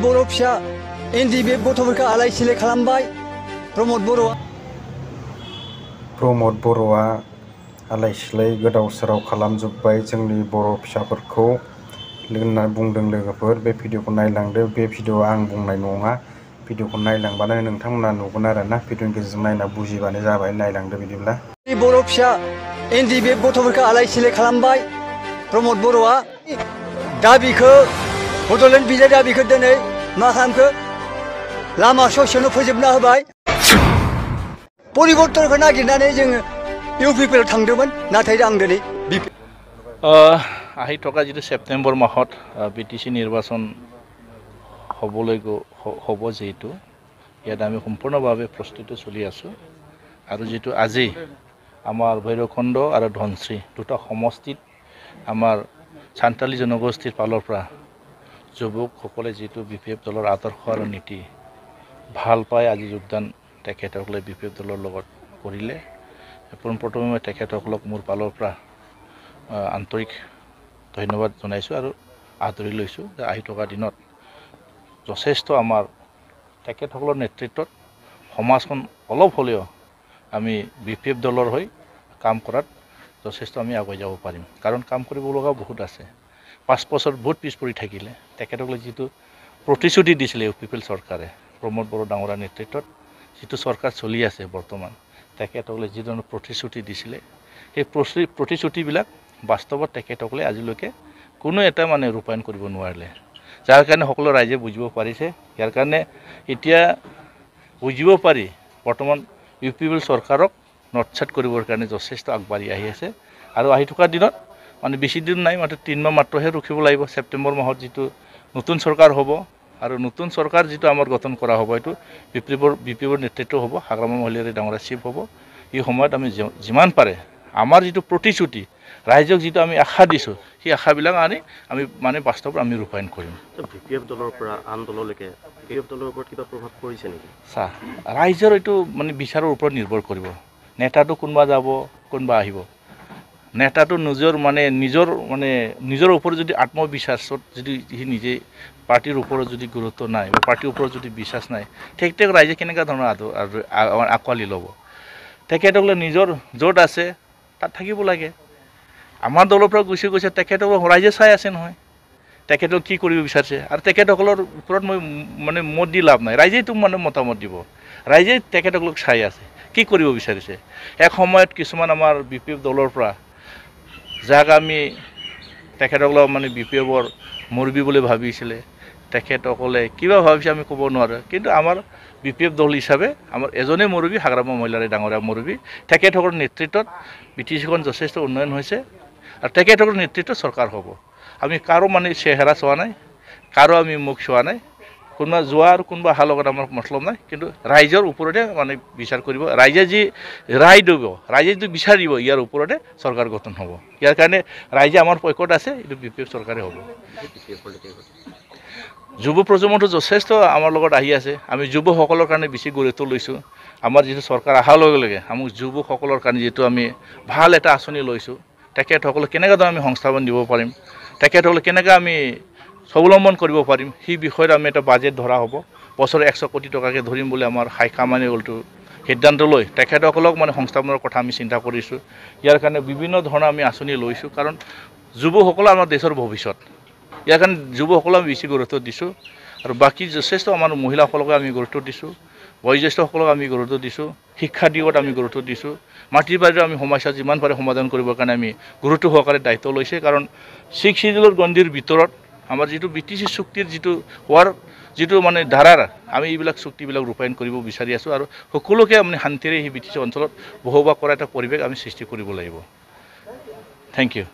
बर' फिसा NDB गथ'फोरखौ आलाय सिलाय खालामबाय प्रमद बर'आ आलाय सिलाय गोदाव सोराव खालामजोब्बाय जोंनि बर' फिसाफोरखौ होनना बुंदों लोगोफोर। बे भिडिअखौ नायलांदो। बे भिडिअ आं बुंनाय नङा। भिडिअखौ नायलांबानो नोंथांमोना नुगोन आरोना। भिडिअनि गेजेरजों नायना बुजिबानो जाबाय। नायलांदो बिदिब्ला। बर' फिसा NDB गथ'फोरखौ आलाय सिलाय खालामबाय प्रमद बर'आ दाबिखौ बड'लेण्ड बिजाब दाबिखौ दिनै मा खालामखो लामा ससेयावनो फोजोबना होबाय। परिबर्तनखौ नागिरनानै जोङो UPPआव थांदोंमोन, नाथाय आं दिनै আহি থকা যিটো ছেপ্টেম্বৰ মাহত BTC নিৰ্বাচন হ'ব যিহেতু ইয়াত আমি সম্পূৰ্ণভাৱে প্ৰস্তুতি চলি আছোঁ আৰু যিটো আজি আমাৰ ভৈৰৱকুণ্ড আৰু ধনশ্ৰী দুটা সমষ্টিত আমাৰ সান্তালী জনগোষ্ঠীৰ ফালৰ পৰা যুৱকসকলে যিটো BPF দলৰ আদৰ্শ আৰু নীতি ভাল পাই আজি যোগদান তেখেতসকলে BPF দলৰ লগত কৰিলে। পোনপ্ৰথমে মই তেখেতসকলক মোৰ ফালৰ পৰা আন্তৰিক ধন্যবাদ জনাইছোঁ আৰু আদৰি লৈছোঁ যে আহি থকা দিনত যথেষ্ট আমাৰ তেখেতসকলৰ নেতৃত্বত সমাজখন অলপ হ'লেও আমি BPF দলৰ হৈ কাম কৰাত যথেষ্ট আমি আগুৱাই যাব পাৰিম। কাৰণ কাম কৰিব লগা বহুত আছে। 5 বছৰ বহুত পিছ পৰি থাকিলে তেখেতসকলে যিটো প্ৰতিশ্ৰুতি দিছিলে UPPL চৰকাৰে প্ৰমোদ বড়ো ডাঙৰীয়াৰ নেতৃত্বত যিটো চৰকাৰ চলি আছে বৰ্তমান, তেখেতসকলে যি ধৰণৰ প্ৰতিশ্ৰুতি দিছিলে সেই প্ৰতিশ্ৰুতিবিলাক বাস্তৱত তেখেতসকলে আজিলৈকে কোনো এটা ৰূপায়ণ কৰিব নোৱাৰিলে। যাৰ কাৰণে সকলো ৰাইজে বুজিব পাৰিছে। ইয়াৰ কাৰণে এতিয়া বুজিব পাৰি বৰ্তমান UPPL চৰকাৰক নৎসাত কৰিবৰ কাৰণে যথেষ্ট আগবাঢ়ি আহি আছে আৰু আহি থকা দিনত বেছি দিন নাই, মাত্ৰ 3 মাহ মাত্ৰহে ৰখিব লাগিব। ছেপ্টেম্বৰ মাহত যিটো নতুন চৰকাৰ হ'ব আৰু নতুন চৰকাৰ যিটো আমাৰ গঠন কৰা হ'ব এইটো BPFৰ নেতৃত্ব হ'ব, হাগ্ৰামা মহিলাৰী ডাঙৰীয়া চিফ হ'ব। এই সময়ত আমি যিমান পাৰে আমাৰ যিটো প্ৰতিশ্ৰুতি ৰাইজক যিটো আমি আশা দিছোঁ সেই আশাবিলাক আমি বাস্তৱত আমি ৰূপায়ণ কৰিম। BPF দলৰ পৰা আন দললৈকে BPF দলৰ ওপৰত কিবা প্ৰভাৱ পৰিছে নেকি? ৰাইজৰ এইটো বিচাৰৰ ওপৰত নিৰ্ভৰ কৰিব। নেতাটো কোনোবা যাব, কোনোবা আহিব। নেতাটো নিজৰ ওপৰত যদি আত্মবিশ্বাসত যদি সি নিজে পাৰ্টিৰ ওপৰত যদি গুৰুত্ব নাই বা পাৰ্টিৰ ওপৰত যদি বিশ্বাস নাই, তেখেতক ৰাইজে কেনেকুৱা ধৰণৰ আঁকোৱালি ল'ব। তেখেতসকলে নিজৰ য'ত আছে তাত থাকিব লাগে। আমাৰ দলৰ পৰা গুচি গৈছে, তেখেতসকলক ৰাইজে চাই আছে নহয় তেখেতক কি কৰিব বিচাৰিছে। আৰু তেখেতসকলৰ ওপৰত মই মত দি লাভ নাই। ৰাইজেতো মতামত দিব। ৰাইজে তেখেতসকলক চাই আছে কি কৰিব বিচাৰিছে। এক সময়ত কিছুমান আমাৰ BPF দলৰ পৰা যাক আমি তেখেতসকলক BPFৰ মুৰব্বী বুলি ভাবিছিলে, তেখেতসকলে কিবা ভাবিছে আমি ক'ব নোৱাৰোঁ। কিন্তু আমাৰ BPF দল হিচাপে আমাৰ এজনেই মুৰব্বী, হাগ্ৰামা মহিলাৰী ডাঙৰীয়া মুৰব্বী। তেখেতসকলৰ নেতৃত্বত BTCখন যথেষ্ট উন্নয়ন হৈছে আৰু তেখেতসকলৰ নেতৃত্বত চৰকাৰ হ'ব। আমি কাৰো চেহেৰা চোৱা নাই, কাৰো আমি মুখ চোৱা নাই। কোনোবা যোৱা আৰু কোনোবা অহাৰ লগত আমাৰ মতলব নাই। কিন্তু ৰাইজৰ ওপৰতে বিচাৰ কৰিব। ৰাইজে যি ৰায় দিব, ৰাইজে যদি বিচাৰিব ইয়াৰ ওপৰতে চৰকাৰ গঠন হ'ব। ইয়াৰ কাৰণে ৰাইজে আমাৰ পক্ষত আছে, এইটো BPF চৰকাৰে হ'ব। যুৱ প্ৰজন্মটো যথেষ্ট আমাৰ লগত আহি আছে। আমি যুৱসকলৰ কাৰণে বেছি গুৰুত্ব লৈছোঁ। আমাৰ যিটো চৰকাৰ অহাৰ লগে লগে আমাক যুৱকসকলৰ কাৰণে যিটো আমি ভাল এটা আঁচনি লৈছোঁ, তেখেতসকলক কেনেকৈ আমি সংস্থাপন দিব পাৰিম, তেখেতসকলক কেনেকৈ আমি স্বাৱলম্বন কৰিব পাৰিম, সেই বিষয়ত আমি এটা বাজেট ধৰা হ'ব। বছৰে 100 কোটি টকাকৈ ধৰিম বুলি আমাৰ হাইকমাণ্ডে সিদ্ধান্ত লৈ তেখেতসকলক সংস্থাপনৰ কথা আমি চিন্তা কৰিছোঁ। ইয়াৰ কাৰণে বিভিন্ন ধৰণৰ আমি আঁচনি লৈছোঁ। কাৰণ যুৱকসকল আমাৰ দেশৰ ভৱিষ্যত। ইয়াৰ কাৰণে যুৱকসকলক আমি বেছি গুৰুত্ব দিছোঁ আৰু বাকী যথেষ্ট আমাৰ মহিলাসকলক আমি গুৰুত্ব দিছোঁ, বয়োজ্যেষ্ঠসকলক আমি গুৰুত্ব দিছোঁ, শিক্ষা দিশত আমি গুৰুত্ব দিছোঁ। মাটিৰ বাৰীৰ আমি সমস্যা যিমান পাৰে সমাধান কৰিবৰ কাৰণে আমি গুৰুত্ব সহকাৰে দায়িত্ব লৈছে। কাৰণ 6 শিডিউলৰ গণ্ডিৰ ভিতৰত আমাৰ যিটো BTC চুক্তিৰ যিটো ধাৰাৰ আমি এইবিলাক চুক্তিবিলাক ৰূপায়ণ কৰিব বিচাৰি আছোঁ আৰু সকলোকে শান্তিৰে সেই BTC অঞ্চলত বসবাস কৰা এটা পৰিৱেশ আমি সৃষ্টি কৰিব লাগিব। Thank U.